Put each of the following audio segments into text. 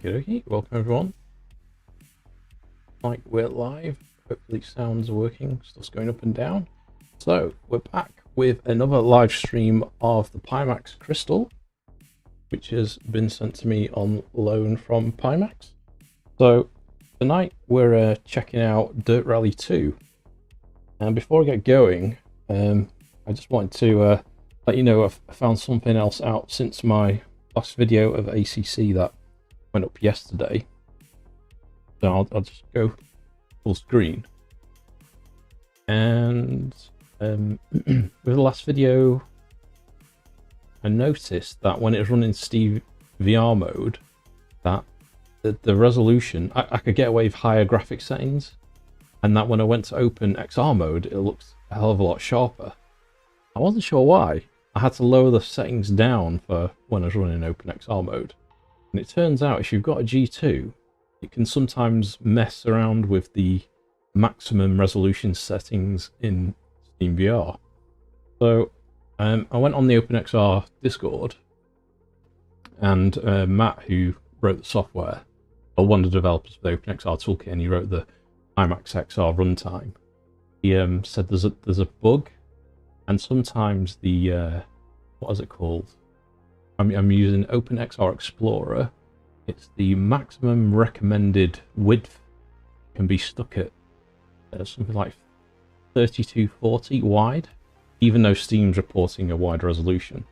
Okay, welcome everyone. Like we're live, hopefully sound's working, stuff's going up and down. So we're back with another live stream of the Pimax Crystal, which has been sent to me on loan from Pimax. So tonight we're checking out Dirt Rally 2. And before I get going, I just wanted to let you know I've found something else out since my last video of ACC that went up yesterday. So I'll just go full screen. And with the last video, I noticed that when it was running SteamVR mode, that the resolution, I could get away with higher graphic settings, and that when I went to open XR mode, it looks a hell of a lot sharper. I wasn't sure why. I had to lower the settings down for when I was running open XR mode. And it turns out if you've got a G2, it can sometimes mess around with the maximum resolution settings in SteamVR. So I went on the OpenXR Discord, and Matt, who wrote the software, or one of the developers for the OpenXR toolkit, and he wrote the Pimax XR runtime. He said there's a bug, and sometimes the what is it called? I'm using OpenXR Explorer. It's the maximum recommended width can be stuck at something like 3240 wide, even though Steam's reporting a wide resolution.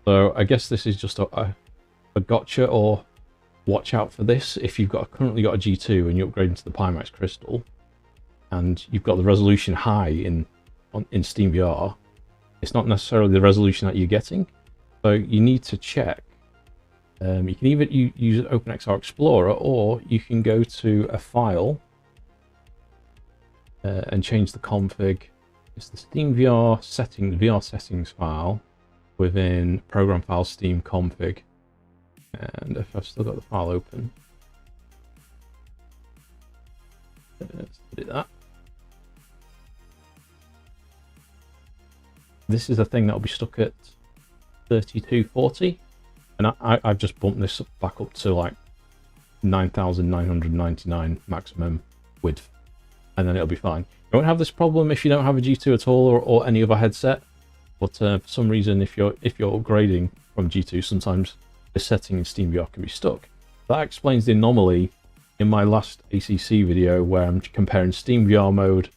So I guess this is just a gotcha, or watch out for this if you've currently got a G2 and you're upgrading to the Pimax Crystal, and you've got the resolution high in SteamVR. It's not necessarily the resolution that you're getting. So you need to check. You can either use OpenXR Explorer, or you can go to a file and change the config. It's the SteamVR settings, VR settings file within program file Steam config. And if I've still got the file open, let's do that. This is the thing that will be stuck at 3240, and I've just bumped this back up to like 9999 maximum width, and then it'll be fine. You won't have this problem if you don't have a G2 at all, or any other headset, but for some reason if you're upgrading from G2, sometimes the setting in SteamVR can be stuck. That explains the anomaly in my last ACC video where I'm comparing SteamVR mode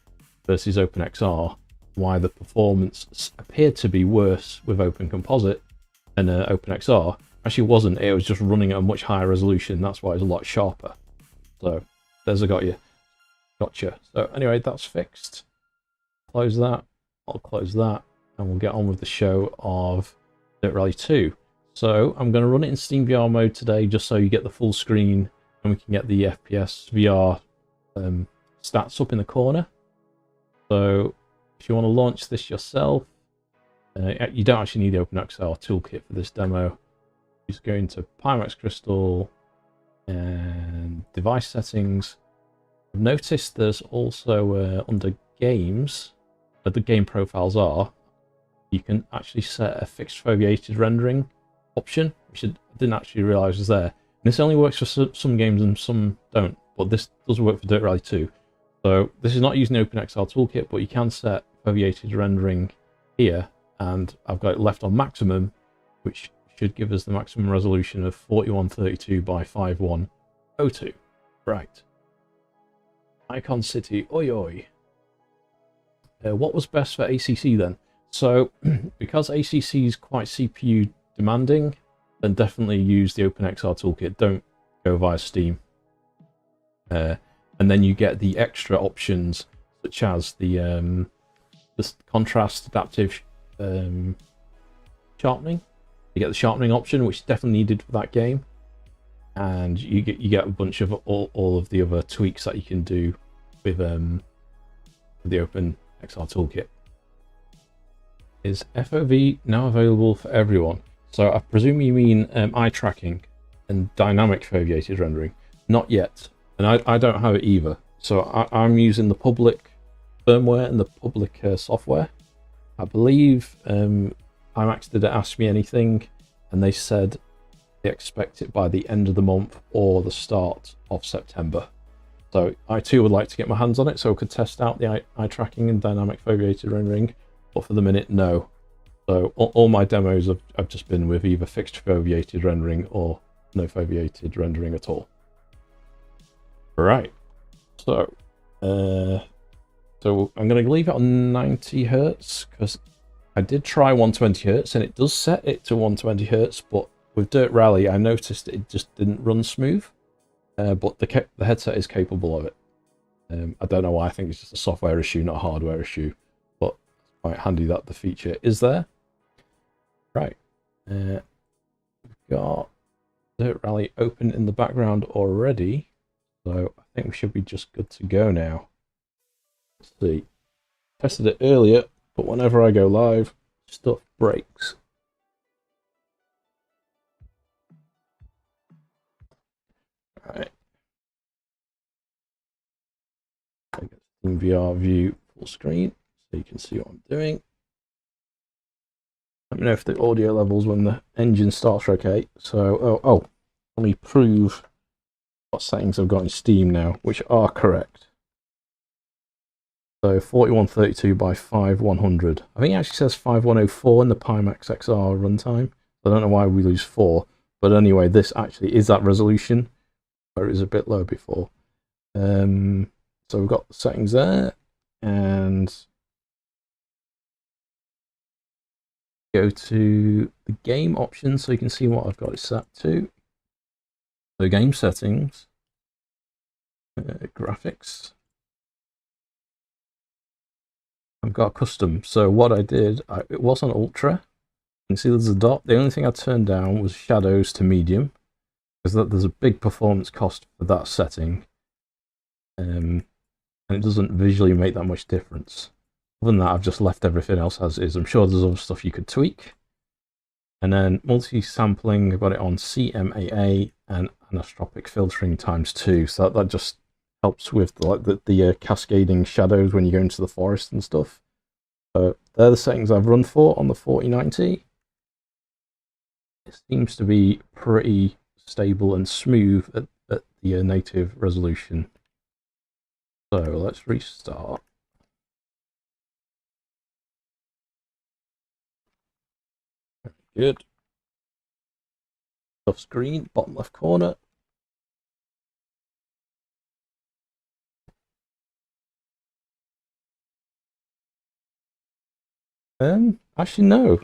versus OpenXR, why the performance appeared to be worse with Open Composite than OpenXR. Actually wasn't, it was just running at a much higher resolution, that's why it's a lot sharper. So there's a gotcha. So anyway, that's fixed. Close that, I'll close that, and we'll get on with the show of Dirt Rally 2. So I'm going to run it in SteamVR mode today, just so you get the full screen and we can get the FPS VR stats up in the corner. So if you want to launch this yourself, you don't actually need the OpenXR toolkit for this demo. Just go into Pimax Crystal and device settings. I've noticed there's also under games, where the game profiles are, you can actually set a fixed foveated rendering option, which I didn't actually realize was there. And this only works for some games and some don't, but this does work for Dirt Rally 2. So this is not using the OpenXR toolkit, but you can set foveated rendering here, and I've got it left on maximum, which should give us the maximum resolution of 4132 by 5102. Right. Icon City, oi oi. What was best for ACC then? So because ACC is quite CPU demanding, then definitely use the OpenXR toolkit. Don't go via Steam. And then you get the extra options such as the contrast adaptive sharpening. You get the sharpening option, which is definitely needed for that game, and you get a bunch of all of the other tweaks that you can do with the OpenXR toolkit. Is FOV now available for everyone? So I presume you mean eye tracking and dynamic foveated rendering. Not yet, and I don't have it either. So I'm using the public firmware and the public software. I believe Pimax didn't ask me anything, and they said they expect it by the end of the month or the start of September. So I too would like to get my hands on it so I could test out the eye tracking and dynamic foveated rendering, but for the minute, no. So all my demos have just been with either fixed foveated rendering or no foveated rendering at all. Right, so I'm going to leave it on 90 hertz because I did try 120 hertz and it does set it to 120 hertz, but with Dirt Rally I noticed it just didn't run smooth. But the headset is capable of it. I don't know why. I think it's just a software issue, not a hardware issue. But it's quite handy that the feature is there. Right. We've got Dirt Rally open in the background already. So I think we should be just good to go now. Let's see. Tested it earlier, but whenever I go live, stuff breaks. Right. I get SteamVR view full screen so you can see what I'm doing. Let me know if the audio levels when the engine starts are okay. So, let me prove what settings I've got in Steam now, which are correct. So 4132 by 5100. I think it actually says 5104 in the Pimax XR runtime. I don't know why we lose 4, but anyway, this actually is that resolution, where it was a bit low before. So we've got the settings there, and go to the game option so you can see what I've got it set to. So game settings, graphics. I've got custom. So what I did, it was on ultra. You can see there's a dot. The only thing I turned down was shadows to medium, because there's a big performance cost for that setting. And it doesn't visually make that much difference. Other than that, I've just left everything else as is. I'm sure there's other stuff you could tweak. And then multi-sampling, I've got it on CMAA and anisotropic filtering ×2. So that just helps with the cascading shadows when you go into the forest and stuff. So they're the settings I've run for on the 4090. It seems to be pretty stable and smooth at the native resolution. So let's restart. Good. Off screen, bottom left corner. Actually no.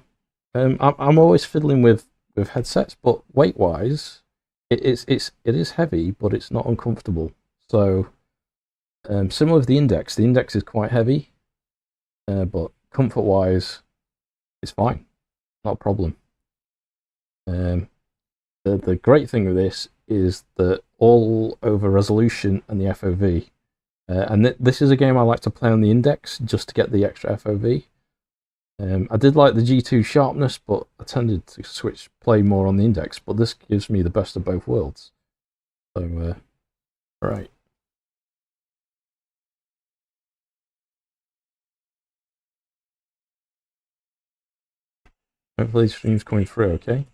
I'm always fiddling with headsets, but weight wise, it is heavy, but it's not uncomfortable. So similar with the Index. The Index is quite heavy, but comfort wise, it's fine, not a problem. The great thing with this is that all over resolution and the FOV. And this is a game I like to play on the Index just to get the extra FOV. I did like the G2 sharpness, but I tended to play more on the Index. But this gives me the best of both worlds. So, right. Hopefully the stream's coming through, okay?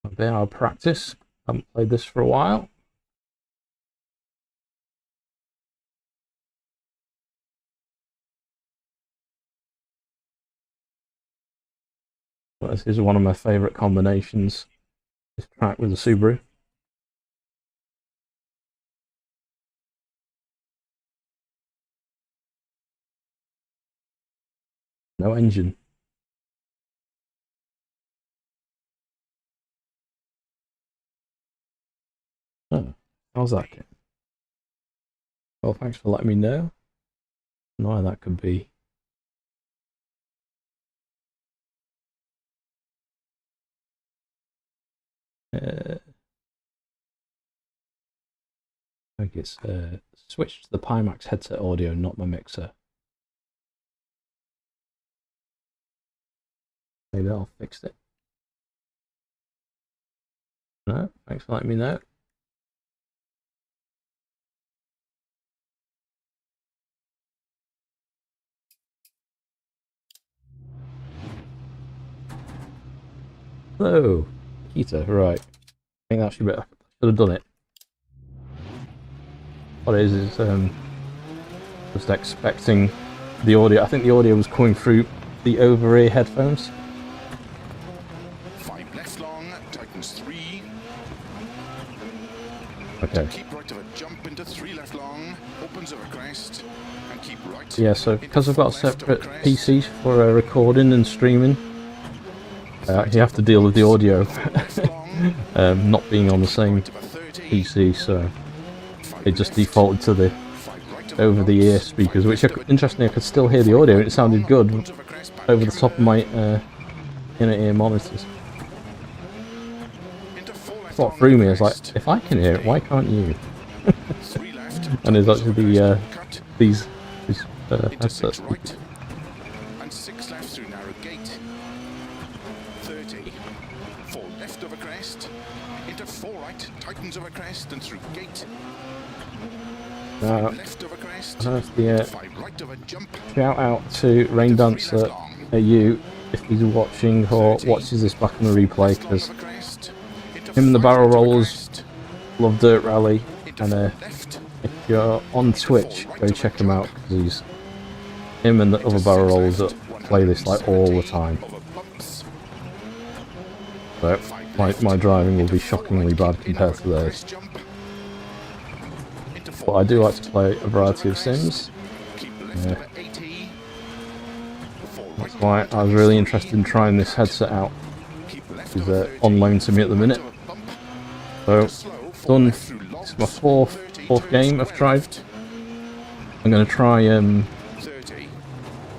A bit of practice. Haven't played this for a while. But this is one of my favourite combinations. This track with the Subaru. No engine. Oh, how's that going? Well, thanks for letting me know. Why that could be. I think it's switched to the Pimax headset audio, not my mixer. Maybe I'll fix it. No, thanks for letting me know. Oh, Kita, right. I think that should have done it. What it is just expecting the audio. I think the audio was coming through the over-ear headphones. 5 left long, tightens 3. Okay. Keep right of a jump into 3 left long, opens of a crest, and keep right. Yeah, so because I've got separate PCs for recording and streaming, you have to deal with the audio not being on the same PC, so it just defaulted to the over-the-ear speakers, which interestingly I could still hear the audio and it sounded good over the top of my inner-ear monitors. What threw me is like, if I can hear it, why can't you? And there's actually these headsets. And 6 left through narrow gate. 30. 4 left of a crest. Into 4 right, tightens of a crest and through gate. 5 left of a crest. 5 right of a jump. Shout out to Rain Dancer AU if he's watching or watches this back on the replay, because him and the barrel rollers love Dirt Rally, and if you're on Twitch, go check him out, because him and the other barrel rollers that play this like all the time. So my driving will be shockingly bad compared to theirs. But I do like to play a variety of sims. That's why I was really interested in trying this headset out. It's on loan to me at the minute. So, done. It's my fourth game I've tried. I'm going to try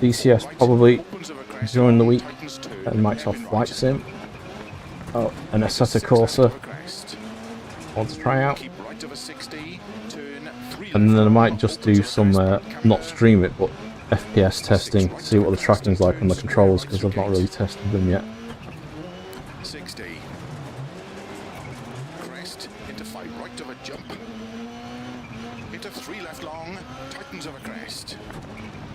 DCS probably during the week, and Microsoft Flight Sim. Oh, and Assetto Corsa I want to try out. And then I might just do some, not stream it, but FPS testing, see what the tracking's like on the controls, because I've not really tested them yet. 60. Crest into 5 right of a jump. Into 3 left long, tightens of a crest.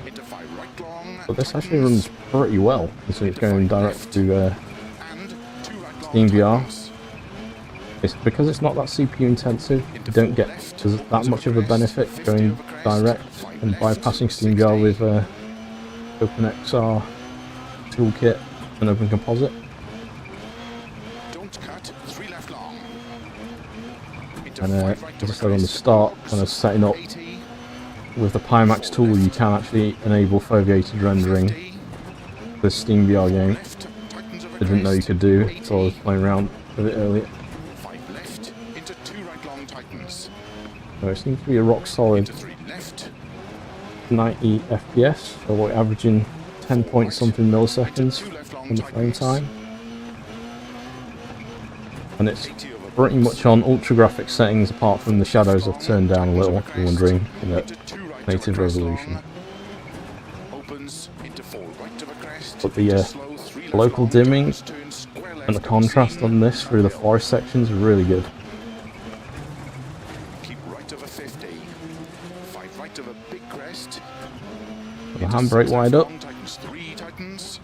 Into 5 right long. But this actually runs pretty well, so it's going direct to SteamVR. It's because it's not that CPU intensive, you don't get that much of a benefit going direct and bypassing SteamVR with OpenXR toolkit and Open Composite. Don't cut, 3 left long. And as I said on the start, kind of setting up with the Pimax tool, you can actually enable foveated rendering with SteamVR game. I didn't know you could do it, so I was playing around with it earlier. 5 left into 2 right long tightens. So it seems to be a rock solid 3 left. 90 FPS, so we're averaging 10 point something milliseconds on the frame time. And it's pretty much on ultra graphic settings, apart from the shadows I've turned down a little, if you're wondering, native resolution. But the local dimming and the contrast on this through the forest sections are really good. Keep right of a 50. 5 right of a big crest. The handbrake wide up. Tightens 3 tightens.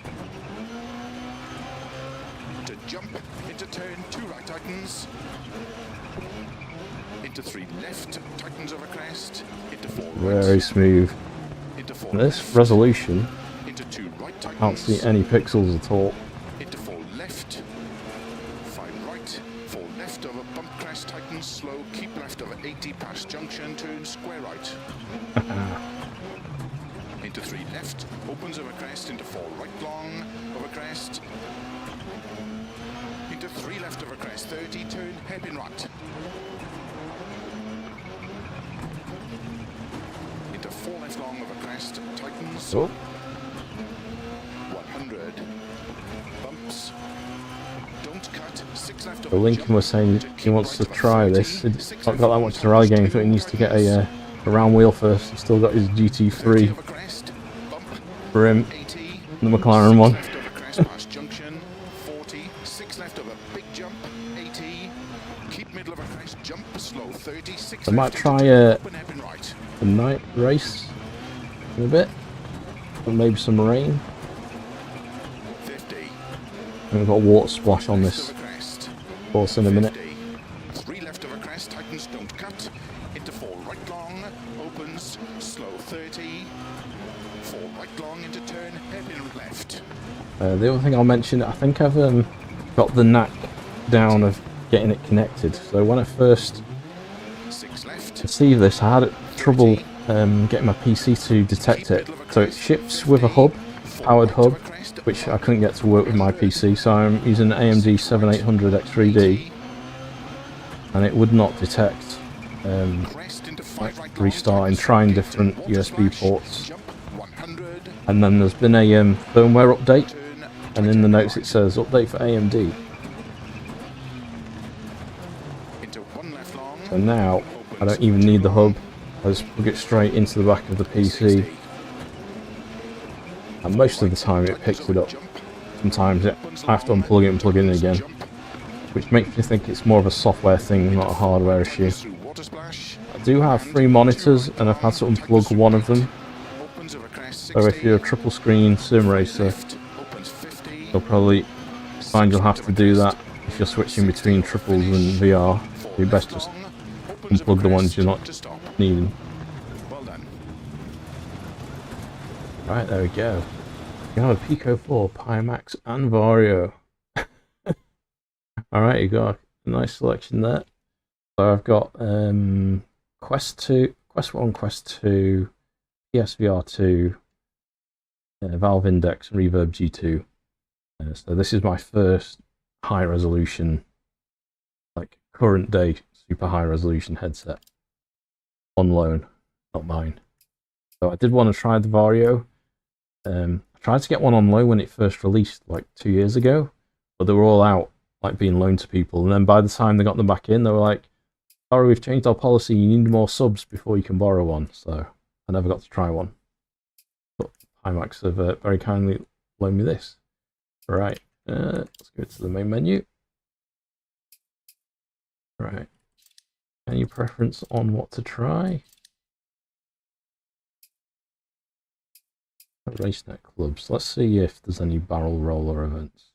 To jump into turn 2 right tightens. Into 3 left tightens of a crest. Into 4 right. Very smooth. Into 4 And this resolution, into 2 right tightens. can't see any pixels at all. Into 4 left. 5 right. 4 left of a bump crest tightens slow. Keep left of a 80 past junction. Turn square right. Into 3 left. Opens of a crest. Into 4 right long of a crest. Into 3 left of a crest. 30. Turn hairpin right. Into 4 left long of a crest. Tightens. Oh. 100. Bumps. Don't cut. 6 left of So Lincoln was saying he wants to try this. He's not got that much to rally game, so he needs to get a round wheel first. He's still got his GT3 for him, the McLaren one. 40. 6 left of a big jump. 80. Keep middle of a crest. Jump slow. 30. 6 I might try a night race in a bit, and maybe some rain. 50. we've got a water splash on this course in a minute. 3 left of a crest, tightens, don't cut. Into 4 right long, opens, slow 30. 4 right long into turn, hairpin left. The other thing I'll mention, I think I've got the knack down of getting it connected. So when I first 6 left. conceived this, I had trouble getting my PC to detect it. So it ships with a hub, powered hub, which I couldn't get to work with my PC. So I'm using an AMD 7800X3D, and it would not detect restarting, trying different USB ports. And then there's been a firmware update, and in the notes it says update for AMD. So now I don't even need the hub, I just plug it straight into the back of the PC, and most of the time it picks it up. Sometimes I have to unplug it and plug it in again, which makes me think it's more of a software thing, not a hardware issue. I do have 3 monitors, and I've had to unplug one of them. So if you're a triple screen sim racer, you'll probably find you'll have to do that if you're switching between triples and VR. You best just unplug the ones you're not needing. Right, there we go. You have a Pico 4, Pimax and Vario. Alright, you got a nice selection there. So I've got Quest 2, Quest 1, Quest 2, PSVR 2, Valve Index, Reverb G2. So this is my first high resolution, like current day super high resolution headset on loan, not mine. So I did want to try the Vario. I tried to get one on loan when it first released like 2 years ago, but they were all out, like being loaned to people. And then by the time they got them back in, they were like, sorry, we've changed our policy, you need more subs before you can borrow one. So I never got to try one. But Pimax have very kindly loaned me this. Right, let's go to the main menu. Right, any preference on what to try? RaceNet clubs. Let's see if there's any barrel roller events.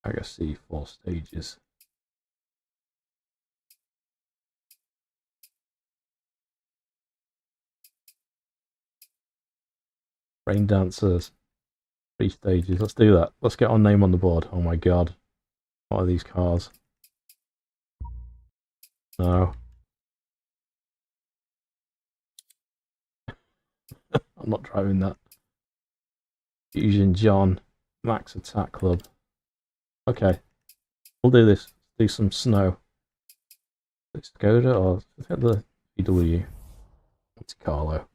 I guess see 4 stages. Rain dancers. 3 stages. Let's do that. Let's get our name on the board. Oh my god. What are these cars? No. I'm not driving that. Fusion John. Max Attack Club. Okay. We'll do this. Do some snow. Is it Skoda or is it the VW? It's Carlo.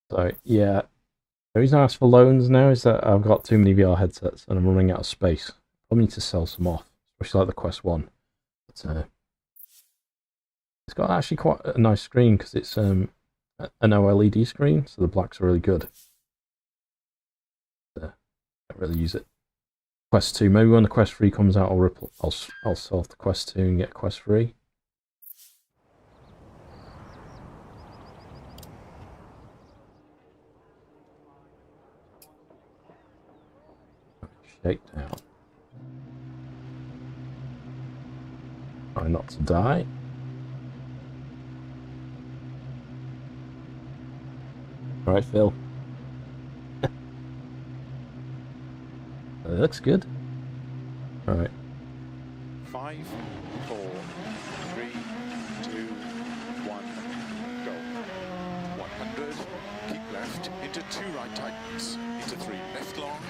So yeah, the reason I asked for loans now is that I've got too many VR headsets and I'm running out of space. Probably need to sell some off, especially like the Quest 1. But it's got actually quite a nice screen because it's an OLED screen, so the blacks are really good. Can't really use it. Quest 2, maybe when the Quest 3 comes out, I'll sell off the Quest 2 and get Quest 3. Shakedown. Try not to die. Alright, Phil. It looks good. Alright. 5, 4, 3, 2, 1, go. 100, keep left, into 2 right tightens, into 3 left long,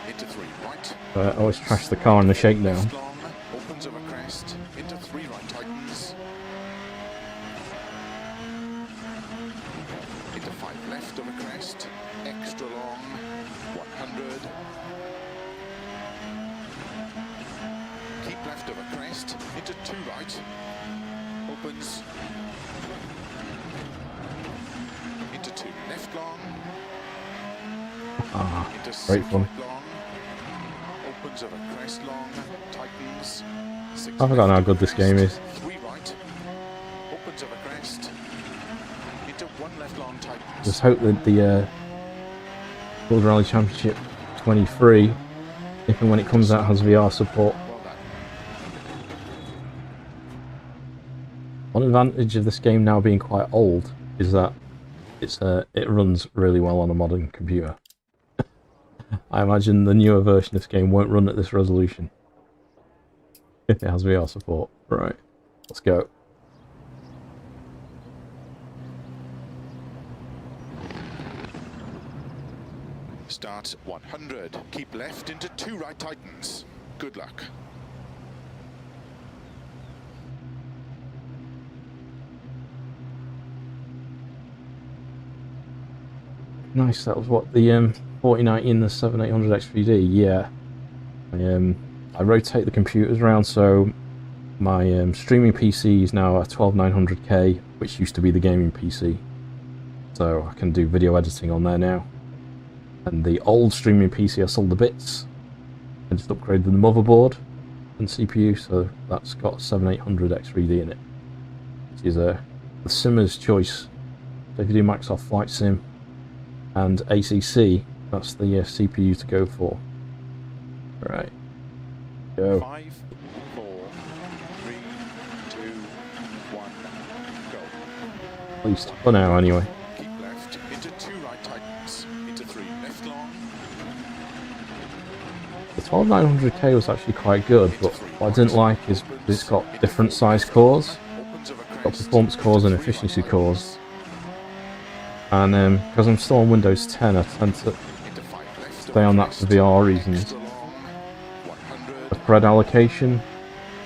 into 3 right. I always trash the car in the shakedown. Left long, opens over crest, into 3 right tightens, into 5 left over crest, extra long, 100. Keep left over crest, into 2 right, opens, into 2 left long, into great 6 fun. right long, opens over crest long, tightens, I've forgotten how good this game is. 3 right, opens over crest, into 1 left long tightens. Just hope that the World Rally Championship 23, if and when it comes out, has VR support. Well done. One advantage of this game now being quite old is that it runs really well on a modern computer. I imagine the newer version of this game won't run at this resolution if it has VR support. Right, let's go. Start 100. Keep left into 2 right tightens. Good luck. Nice, that was what, the 4090 and the 7800 XVD, yeah. I rotate the computers around, so my streaming PC is now a 12900K, which used to be the gaming PC. So I can do video editing on there now. And the old streaming PC, I sold the bits and just upgraded the motherboard and CPU, so that's got 7800 XVD in it, which is the simmer's choice. So if you do Microsoft Flight Sim and ACC, that's the CPU to go for. Right, go. 5, 4, 3, 2, 1, go. At least for now, anyway. Keep left into 2 right tightens. Into 3 left long. The 12900K was actually quite good, but what I didn't like is it's got different size cores. Opens over It's got crest. performance cores and efficiency cores. And because I'm still on Windows 10, I tend to Into 5 left. stay on that for VR reasons. Extra long. 100. The thread allocation,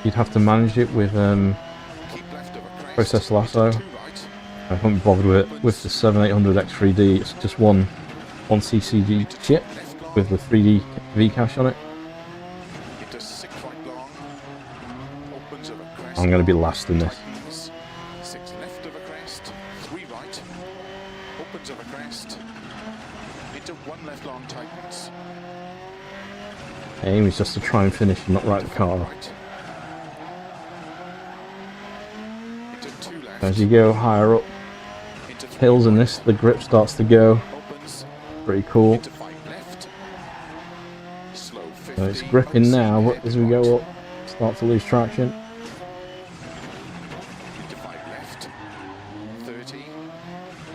you'd have to manage it with Keep left over crest. Process Lasso. Into 2 right. I haven't bothered with it. With the 7800 XVD, it's just one CCD chip with the 3D V-cache on it. Into 6 right long. Opens over crest. I'm going to be last in this. Tightens. 6 left over crest. 3 right. Opens over crest. Into 1 left long tightens. Aim is just to try and finish and not write the car off. Right. Into 2 left. As you go higher up Into 3 hills in this, the grip starts to go. opens. Pretty cool. Into 5 left. Slow 50. So it's gripping now, but as we go up, start to lose traction. Into 5 left. 30.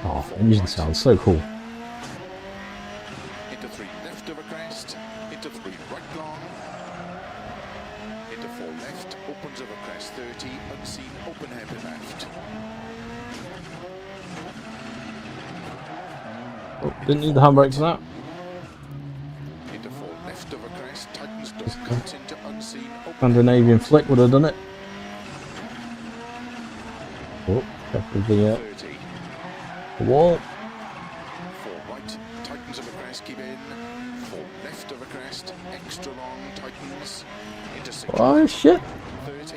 Oh, the engine sounds so cool. Into 3 left over crest. Into 3 right long. Into 4 left. Opens over crest 30. Unseen. Open hairpin left. Oh, didn't need the handbrake for that. Into 4 left over crest. Tightens door cuts into unseen. Open Scandinavian flick would have done it. Oh, check with the 30. wall. 4 right. Tightens over crest. Keep in. 4 left over crest. Extra long. Tightens. Into 6 Oh shit! 30.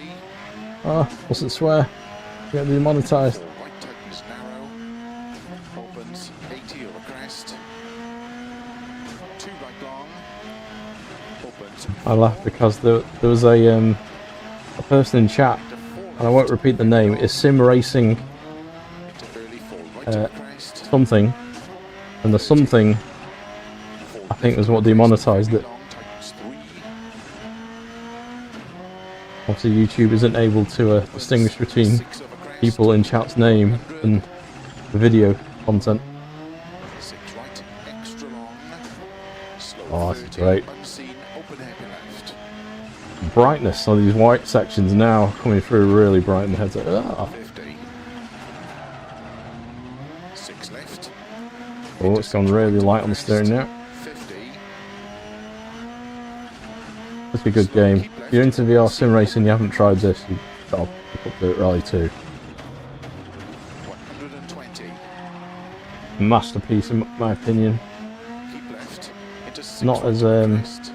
Oh, mustn't swear. You're gonna be demonetized. 4 right tightens narrow. Opens 80 over crest. 2 right long. Opens I laughed because there was a person in chat, into 4 and I won't repeat the name. It's Sim Racing into early 4 right over crest. something, and the something 4 I think was what demonetized it. long tightens 3. Obviously, YouTube isn't able to distinguish between 6 over crest. people in chat's name and the video content. 6 right. Extra long. Slow Oh, that's 30. great. Unseen. Open hairpin left. Brightness on these white sections now coming through really bright in the headset. Ah. 50. 6 left. Oh, it's gone really light on the steering now. 50. It's a good game. If you're into VR sim racing, you haven't tried this, you've got to pick up Dirt Rally 2. 120. Masterpiece in my opinion. Keep left. Into 6 Not as crest.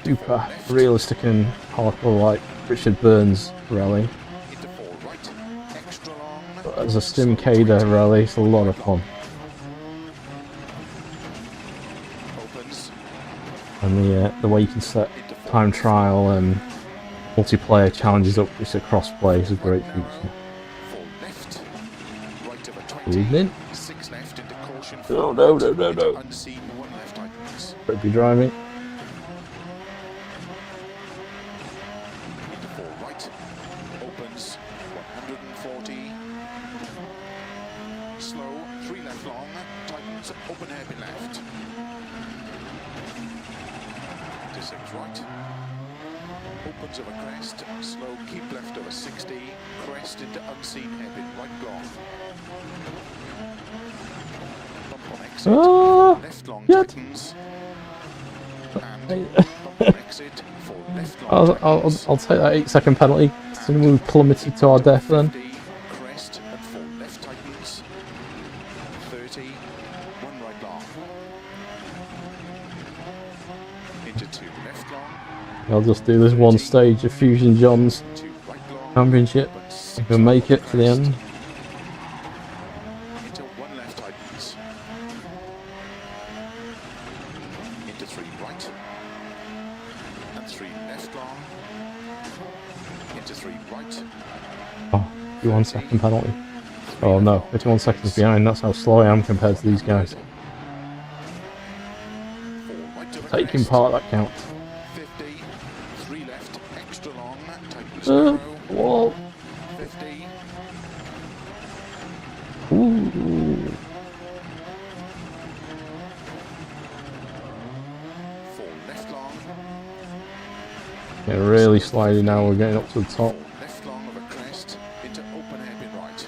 super realistic and hardcore like Richard Burns rally, Into 4 right. Extra long. but as a Stimcader rally, it's a lot of fun. Opens. And the way you can set time trial multiplayer challenges up. It's a cross-play. It's a great feature. Four left, right of a Good 20, evening. 6 left into caution, No, 4 no, right, no, no, into no. unseen, 1 left tightens, Better be driving. into 4 right, opens, 140, slow, 3 left long, tightens, open hairpin left, to 6 right, opens over crest, slow, keep left over 60, crest into unseen hairpin, right long. Bump on exit, Ah, left long yet. tightens, and bump on exit, for left long tightens. I'll take that 8-second penalty. So we plummeted to our death then. 50, crest, and 4 left tightens, 30, 1 right long, into 2 left long, I'll just do this one stage of Fusion John's 2 right long, championship. but 6 If we make it to the end. into 1 left tightens, into 3 right, and 3 left long, into 3 right, Oh, 51-second penalty. Oh no, 51 seconds behind. That's how slow I am compared to these guys. 4 right to the Taking crest, part, that counts. 50, 3 left, extra long, tightens narrow, Whoa. 50, Ooh. 4 left long, Getting really slidey now. We're getting up to the top. left long of a crest, into open hairpin right.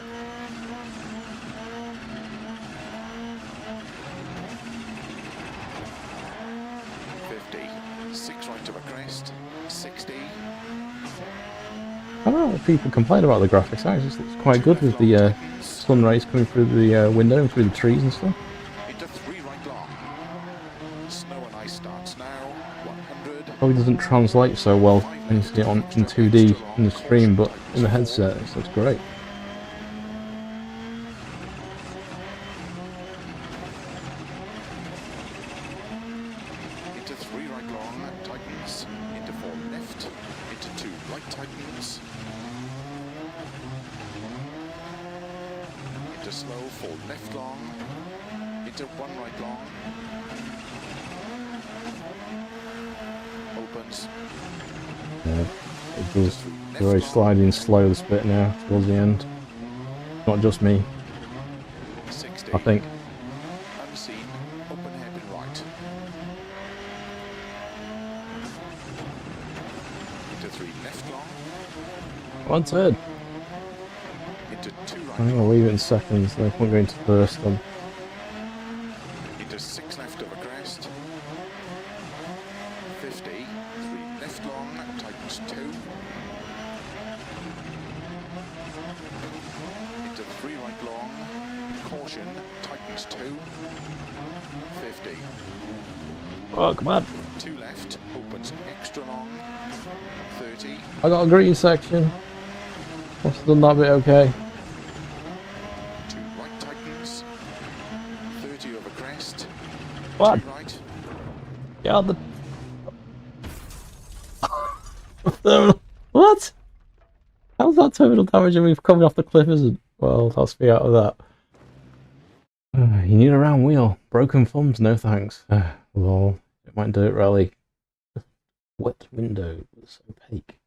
50, 6 right of a crest, 60, I don't know what people complain about the graphics. Actually, it looks quite good with the sun rays coming through the window and through the trees and stuff. into 3 right long. Snow and ice starts now, 100, Probably doesn't translate so well when you see it on in 2D in the stream, but in the headset it looks great. into 3 right long, tightens, into 4 left, into 2 right tightens, into slow, 4 left long, into 1 right long, opens, Yeah, it does very sliding and slow this bit now towards the end. Not just me, 60, I think. unseen, open hairpin right, into 3 left long, One third. into 2 right I'm gonna long, leave it in seconds. No point going to first then. into 6 left of a crest, 50, 3 left long, tightens 2, into 3 right long, caution, tightens 2, 50, Oh, come on. 2 left, opens extra long, 30, I got a green section. Must have done that bit okay. 2 right tightens, 30 over crest, What? 2 right, Get out the... What? How's that terminal damage and we've coming off the cliff, isn't? Well, I'll speak out of that. You need a round wheel. Broken thumbs, no thanks. Lol. It might do it rally. Wet window was opaque.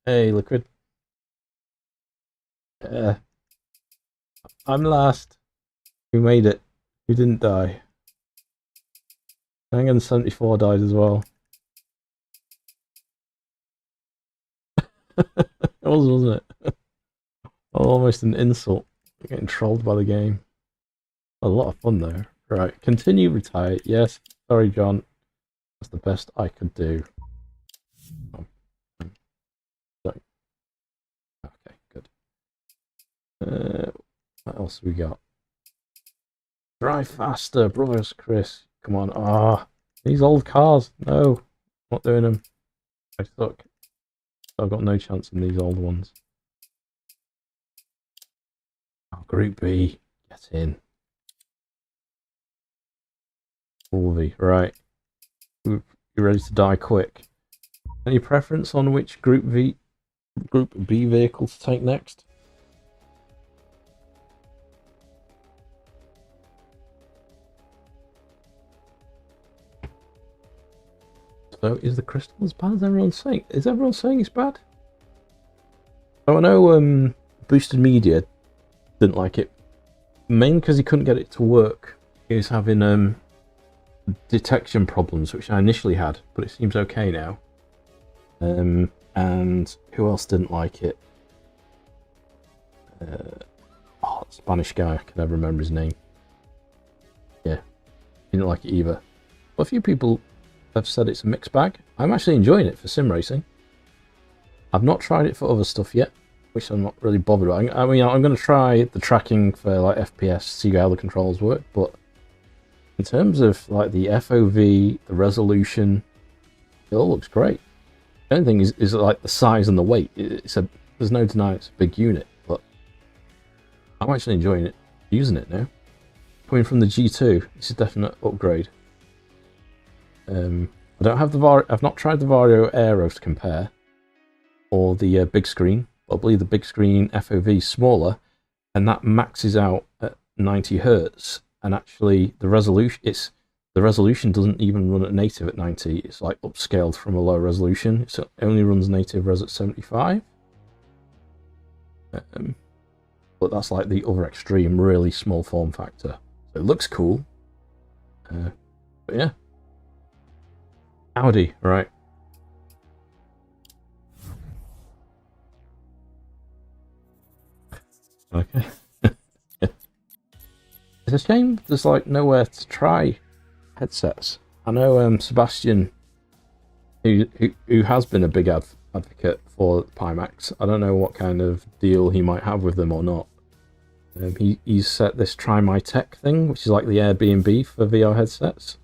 Hey, Liquid. I'm last. Who made it? Who didn't die? Hang 74 died as well. It was, wasn't it? Almost an insult. Getting trolled by the game. A lot of fun though. Right, continue retire. Yes, sorry John. That's the best I could do. Oh. Sorry. Okay, good. What else we got? Drive faster, brothers, Chris. Come on. Ah, these old cars. No, not doing them. I suck. I've got no chance in these old ones. Oh, Group B. Get in. Ulvi, right. You're ready to die quick. Any preference on which Group B vehicle to take next? So is the Crystal as bad as everyone's saying? Is everyone saying it's bad? So I know Boosted Media didn't like it, mainly because he couldn't get it to work. He was having detection problems, which I initially had, but it seems okay now. And who else didn't like it? Spanish guy, I can never remember his name. Yeah, he didn't like it either. Well, a few people have said it's a mixed bag. I'm actually enjoying it for sim racing. I've not tried it for other stuff yet, which I'm not really bothered about. I mean, I'm going to try the tracking for like FPS, see how the controls work, but in terms of like the FOV, the resolution, it all looks great. The only thing is like the size and the weight. There's no denying it's a big unit, but I'm actually enjoying it, using it now. Coming from the G2, this is a definite upgrade. I don't have I've not tried the Vario Aero to compare, or the big screen. I believe the big screen FOV is smaller, and that maxes out at 90 Hz. And actually, the resolution doesn't even run at native at 90. It's like upscaled from a low resolution. So it only runs native res at 75. But that's like the other extreme, really small form factor. So it looks cool. But yeah. Audi, right. Okay. It's a shame there's like nowhere to try headsets. I know Sebastian, who has been a big advocate for Pimax. I don't know what kind of deal he might have with them or not. He's set this Try My Tech thing, which is like the Airbnb for VR headsets.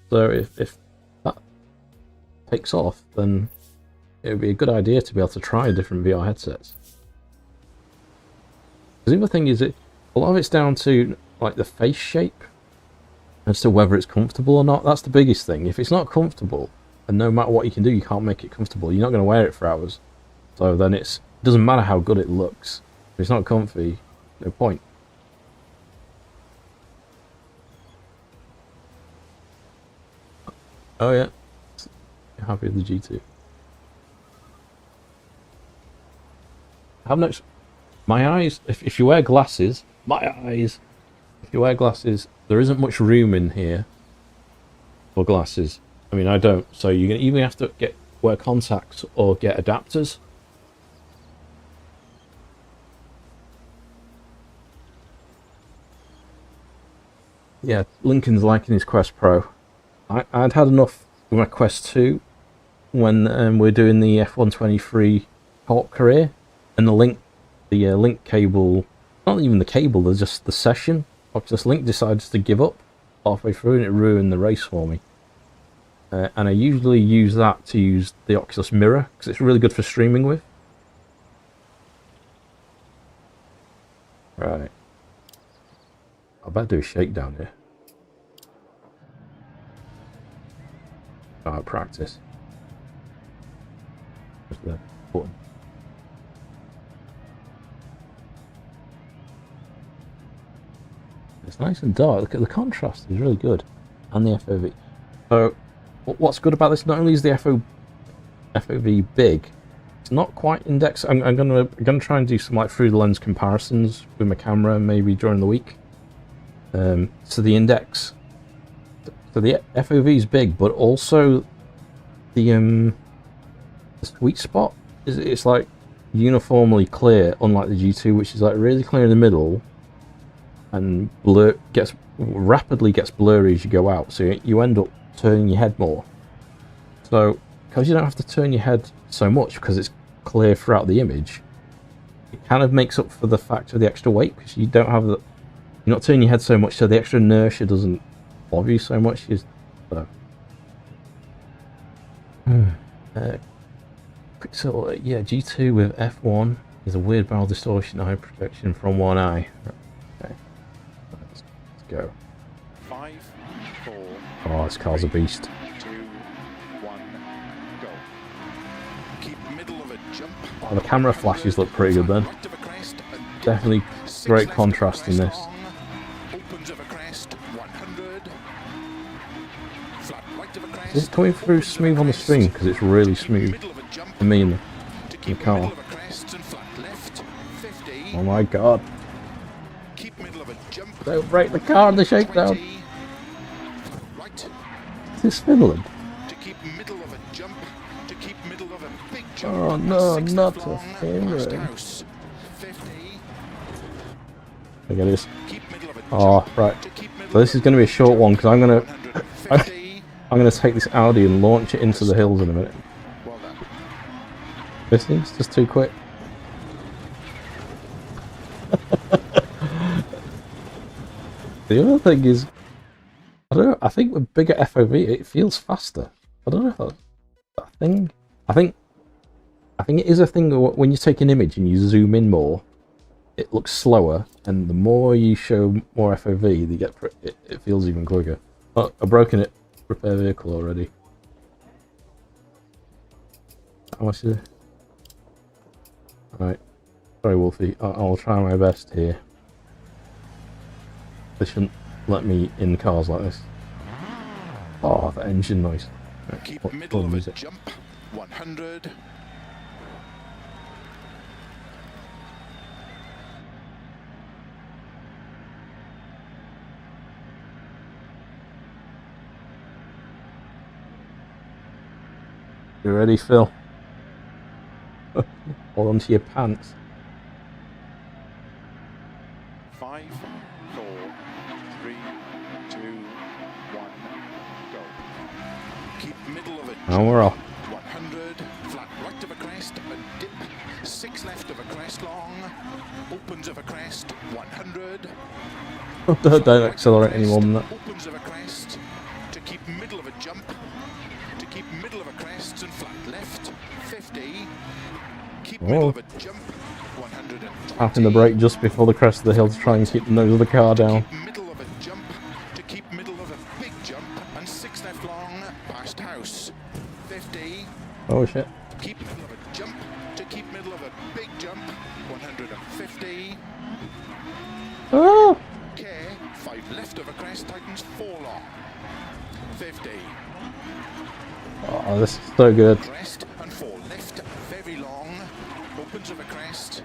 So if that takes off, then it would be a good idea to be able to try different VR headsets. Because the other thing is, a lot of it's down to like the face shape as to whether it's comfortable or not. That's the biggest thing. If it's not comfortable, and no matter what you can do, you can't make it comfortable, you're not going to wear it for hours. So then it doesn't matter how good it looks. If it's not comfy, no point. Oh yeah, you're happy with the G2. I have noticed my eyes, if you wear glasses, if you wear glasses, there isn't much room in here for glasses. I mean, I don't, so you're going to either have to wear contacts or get adapters. Yeah, Lincoln's liking his Quest Pro. I'd had enough with my Quest 2 when we're doing the F123 co-op career, and the link cable, not even the cable, there's just the session. Oculus Link decides to give up halfway through, and it ruined the race for me. And I usually use that to use the Oculus Mirror, because it's really good for streaming with. Right. I better do a shakedown here. Alright, practice. Where's the button? It's nice and dark. Look at the contrast, is really good. And the FOV. So, what's good about this, not only is the FOV big, it's not quite indexed. I'm gonna try and do some like through the lens comparisons with my camera maybe during the week. So the index, so the FOV is big, but also the sweet spot it's like uniformly clear, unlike the G2, which is like really clear in the middle, and rapidly gets blurry as you go out. So you end up turning your head more. So because you don't have to turn your head so much because it's clear throughout the image, it kind of makes up for the fact of the extra weight, because you don't have you're not turning your head so much, so the extra inertia doesn't bother you so much. Pixel, yeah, G2 with F1 is a weird barrel distortion, eye protection from one eye. Okay, let's go. 5, 4. Oh, this car's a beast. Keep middle of a jump. Oh, the camera flashes look pretty good then. Right of a crest, a dip. Definitely 6 great left of a contrast in crest this. long. Opens of a crest, 100. Flat right of a crest. Is this coming through opens of a smooth on the crest. stream? Because it's really Keep smooth middle of a jump. for me in To the keep car. middle of a crest and flat left, 50. Oh my god. Keep middle of a jump. Don't break the car in the shakedown. 20. Right. Is this Finland? To keep middle of a jump. To keep middle of a big jump. Oh no, 6 not left a long, past Finland. house, 50. Look at this. Keep middle of a Oh, jump. right. To keep middle So this of is going to be a short one because I'm going to 150. I'm going to take this Audi and launch it into the hills in a minute. Well done. This thing's just too quick. The other thing is, I don't know, I think with bigger FOV it feels faster. I don't know if that's a thing. I think it is a thing that when you take an image and you zoom in more, it looks slower, and the more you show more FOV, you get it feels even quicker. Oh, I've broken it. Repair vehicle already. How much is it? Alright. Sorry, Wolfie. I'll try my best here. They shouldn't let me in cars like this. Oh, the engine noise. Right, Keep middle of a music? jump. 100. You ready, Phil? Hold on to your pants. 5, 4, 3, 2, 1, go. Keep middle of a jump. And we're off. 100. Flat right of a crest. A dip. 6 left of a crest long. Opens of a crest. 100. Don't accelerate any more than that. Opens of a crest. To keep middle of a jump. To keep middle of a crest and flat left. 50. Keep middle of a jump. 120. Tapping the brake just before the crest of the hill to try and keep the nose of the car down. Keep middle of a jump. To keep middle of a big jump. And 6 left long. Past house. 50. Oh shit. Keep middle of a jump. To keep middle of a big jump. 150. Oh! Care. 5 left of a crest. Tightens 4 long. 50. Oh, this is so good. Crest and 4 left. Very long. Opens of a crest.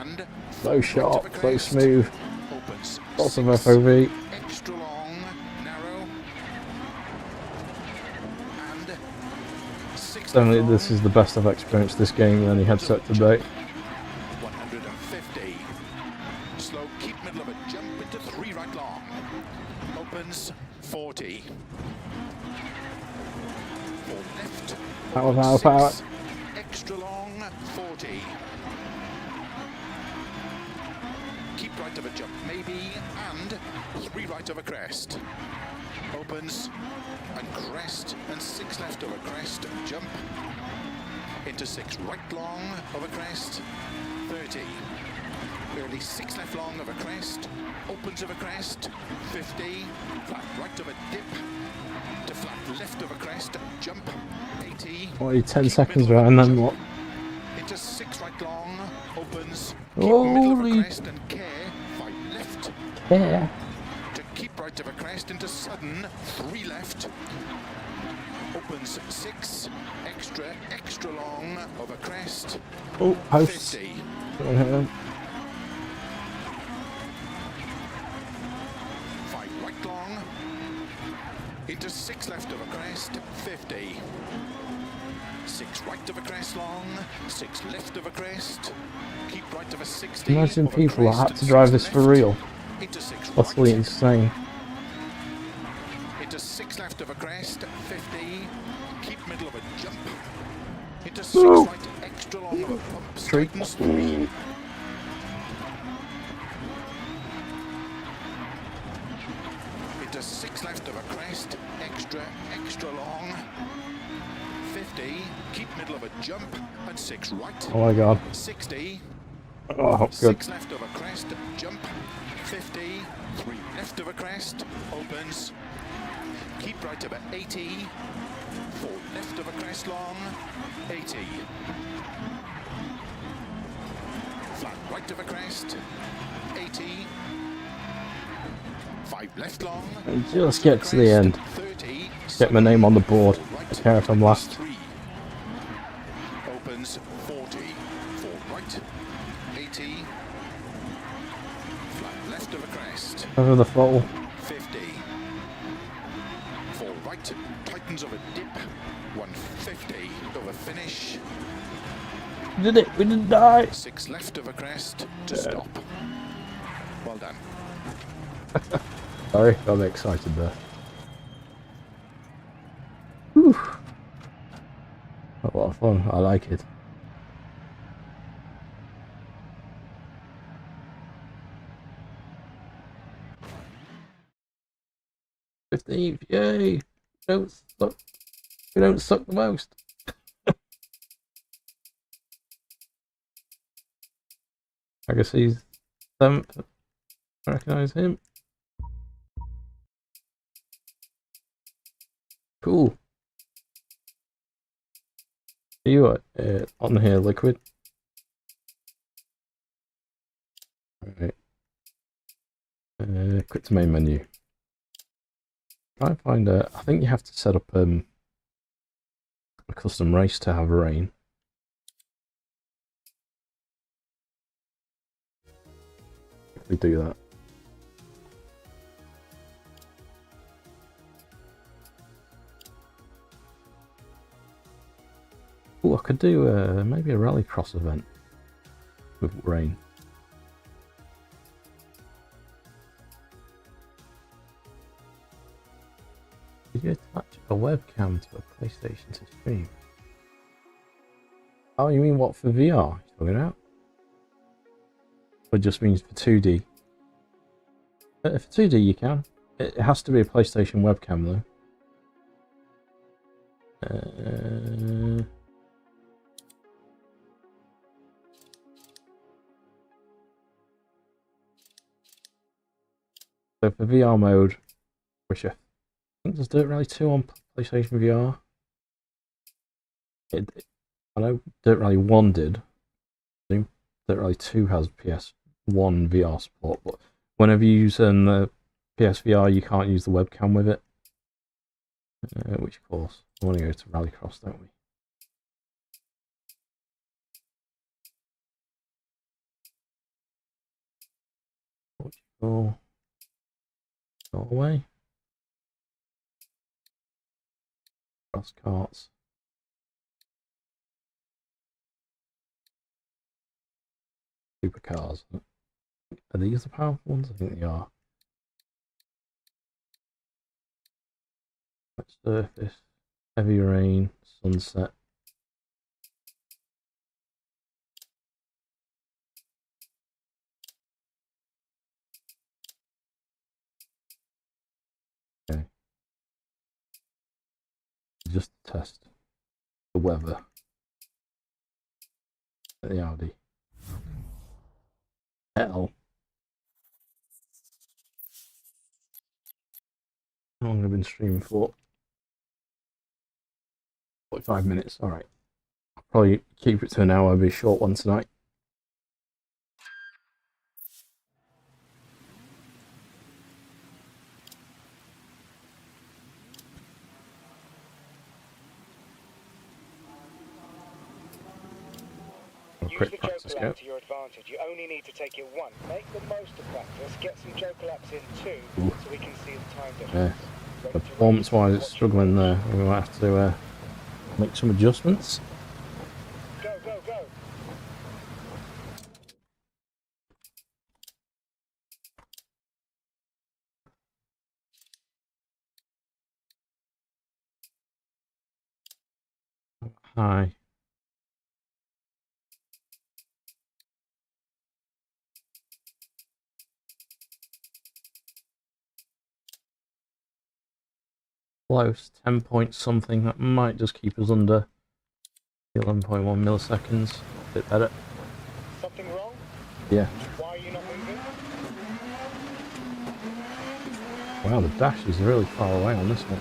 And So sharp, so smooth. opens. Lots of 6, FOV. extra long, narrow, and 6 Definitely, long, this is the best I've experienced this game in any headset to date. 150. Slow, keep middle of a jump into 3 right long. Opens 40. 4 left. Power, power, power. 6, extra long, 40. Keep right of a jump, maybe, and 3 right of a crest. Opens, and crest, and 6 left of a crest, jump. Into 6 right long of a crest, 30. Early 6 left long of a crest, opens of a crest, 50. Flat right of a dip, to flat left of a crest, jump, 80. Only 10 Keep seconds middle of right, a and then jump. what? Into 6 right long, opens, keep middle of a Holy crest and care, 5 left, yeah. to keep right of a crest into sudden, 3 left, opens 6, extra long of a crest, Oh, posts. 50, Uh, 5 right long, into 6 left of a crest, 50, 6 right of a crest long, 6 left of a crest, keep right of a 60. Imagine of a people that crest, had to drive 6 this for left, real. into 6 Utterly right, insane. into 6 left of a crest, 50, keep middle of a jump, into 6 No. right, extra long of a bump, Straight. tightens 3, into 6 left of a crest, extra long, 50, keep middle of a jump, and 6 right, Oh my god. 60, Oh, good. 6 left of a crest, jump, 50, 3 left of a crest, opens, keep right of a 80, 4 left of a crest long, 80. Flat right of a crest, 80. 5 left long. And just get to the end. 30. Get my name on the board. I care if I'm last. Opens 40. 4 right, 80. Flat left of a crest, Over the throttle. 50. 4 right, tightens of a dip, 150 over finish. We did it! We didn't die! 6 left of a crest to stop. Well done. Sorry, got a bit excited there. Whew. A lot of fun, I like it. '15th, yay! Don't suck. We don't suck the most. I guess he's 7th. I recognise him. Cool. Are you on here, Liquid? Alright. Quit to main menu. Try and find I think you have to set up a custom race to have rain. If we do that. Oh, I could do maybe a rallycross event with rain. Did you attach a webcam to a PlayStation to stream? Oh, you mean what, for VR? You're talking about? Or just means for 2D? For 2D you can. It has to be a PlayStation webcam though. So for VR mode, which I think there's Dirt Rally 2 on PlayStation VR. I know Dirt Rally 1 did. I think Dirt Rally 2 has PS1 VR support, but whenever you use the PSVR, you can't use the webcam with it. Which of course, we want to go to Rallycross, don't we? Portugal. Norway. Cross carts. Supercars. Are these the powerful ones? I think they are. Wet surface, heavy rain, sunset. Okay. Just to test the weather at the Audi. Hell. How long have I been streaming for? 45 minutes, alright. I'll probably keep it to an hour, it'll be a short one tonight. Use the joker lap to your advantage. You only need to take it once. Make the most of practice. Get some joker laps in too, so we can see the time difference. Yeah. Performance-wise, it's struggling there. We might have to make some adjustments. Go, go, go! Hi. Close, 10 point something. That might just keep us under 11.1 milliseconds. A bit better. Something wrong? Yeah. Why are you not moving? Wow, the dash is really far away on this one.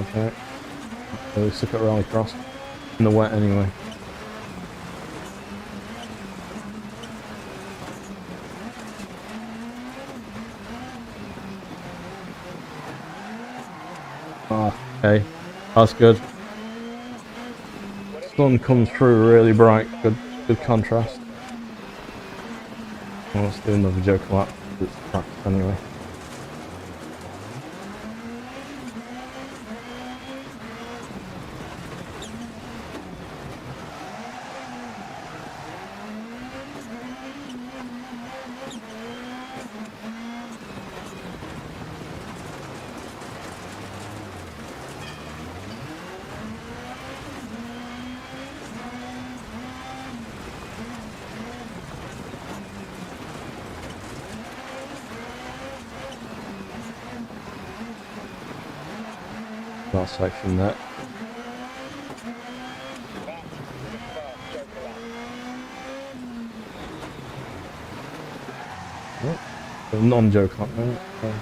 Okay. Really stuck at Rallycross. In the wet anyway. Ah, okay. That's good. Sun comes through really bright. Good contrast. Well, let's do another joke lap. It's practice anyway. Last section there. Oh, a non-joke lap there. Okay.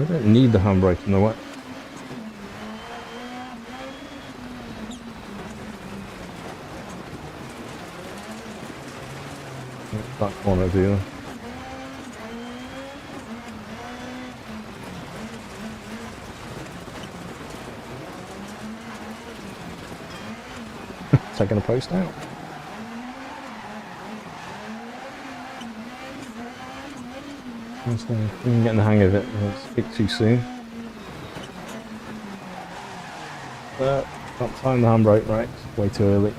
I don't need the handbrake in the wet. That corner, do you? Taking a post out. I'm getting the hang of it. I'll speak too soon. Can't time the handbrake right. It's way too early.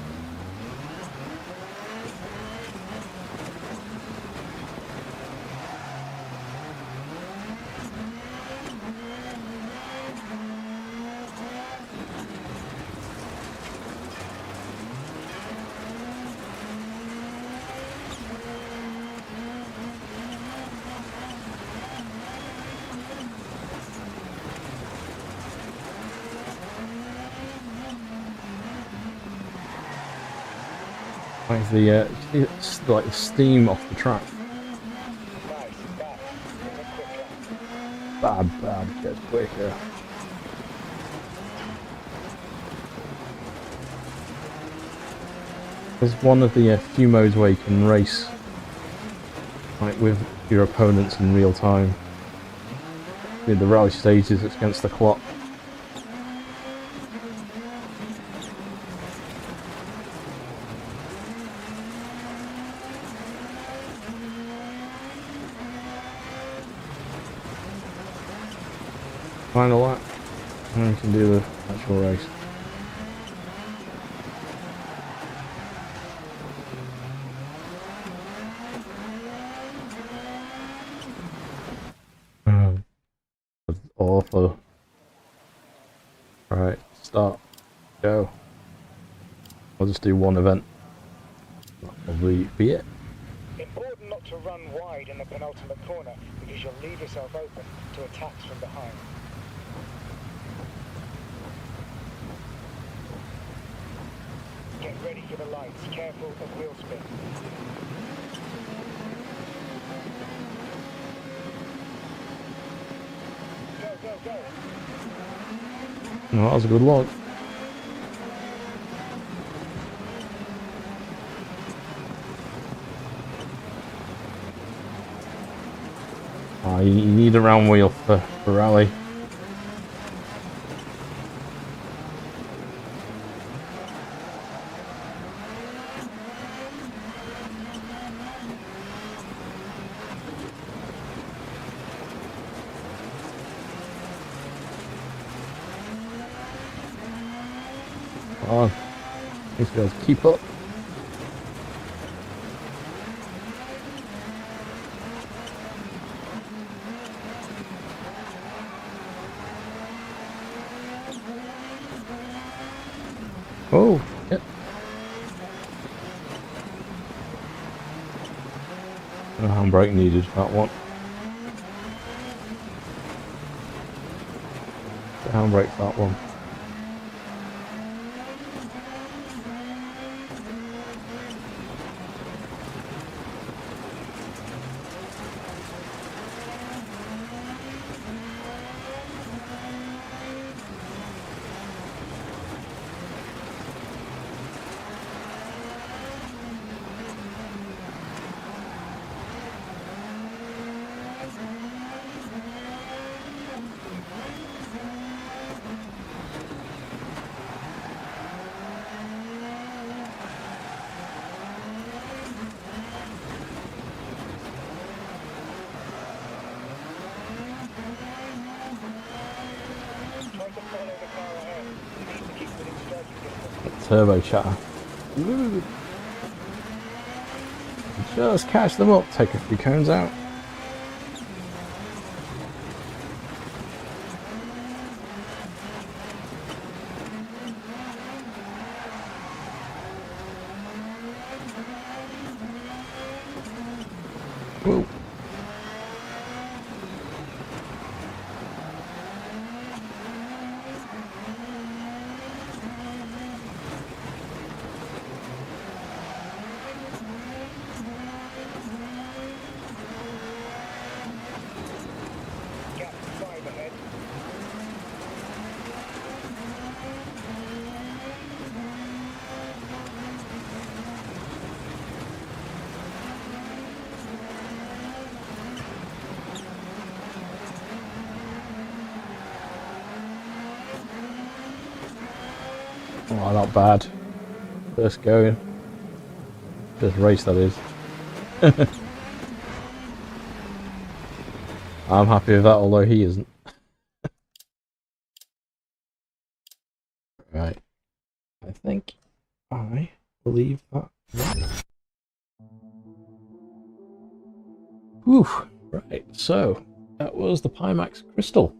Like the steam off the track. Bad, gets quicker. There's one of the few modes where you can race like with your opponents in real time. With the rally stages, it's against the clock. Final lap, and we can do the actual race. That's awful. Alright, start. Go. I'll just do one event. That'll probably be it. Important not to run wide in the penultimate corner because you'll leave yourself open to attacks from behind. Get ready for the lights. Careful of wheel spin. Go, go, go. No, that was a good log. You need a round wheel for rally. Come on. These guys keep up. Oh, yep. No handbrake needed for that one. The handbrake for that one. turbo chatter. Ooh. Just catch them up, take a few cones out. Whoa. Oh, not bad. First going. First race, that is. I'm happy with that, although he isn't. Right. I think I will leave that. Whew. Right, so that was the Pimax Crystal.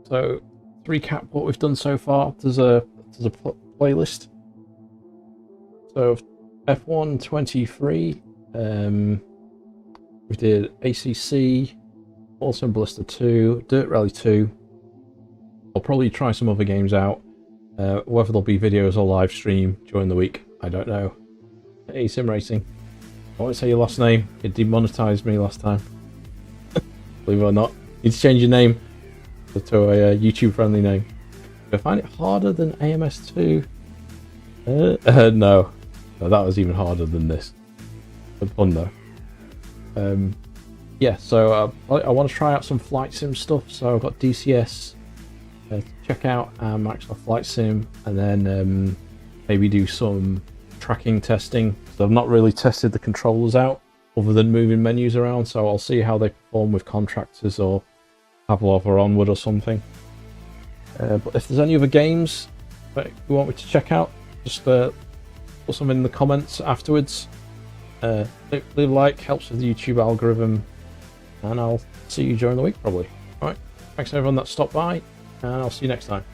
So to recap what we've done so far, there's a playlist. So F1 23, we did ACC, also Ballista 2, Dirt Rally 2. I'll probably try some other games out. Whether there'll be videos or live stream during the week, I don't know. Hey, Sim Racing. I won't say your last name. It demonetized me last time. Believe it or not. You need to change your name to a YouTube-friendly name. I find it harder than AMS2. No, that was even harder than this. Good fun though. Yeah, so I want to try out some flight sim stuff. So I've got DCS to check out Microsoft Flight Sim, and then maybe do some tracking testing. So I've not really tested the controllers out other than moving menus around. So I'll see how they perform with contractors or Pavlov or Onward or something. But if there's any other games that you want me to check out, just put some in the comments afterwards. Leave a like, helps with the YouTube algorithm, and I'll see you during the week probably. Alright, thanks everyone that stopped by, and I'll see you next time.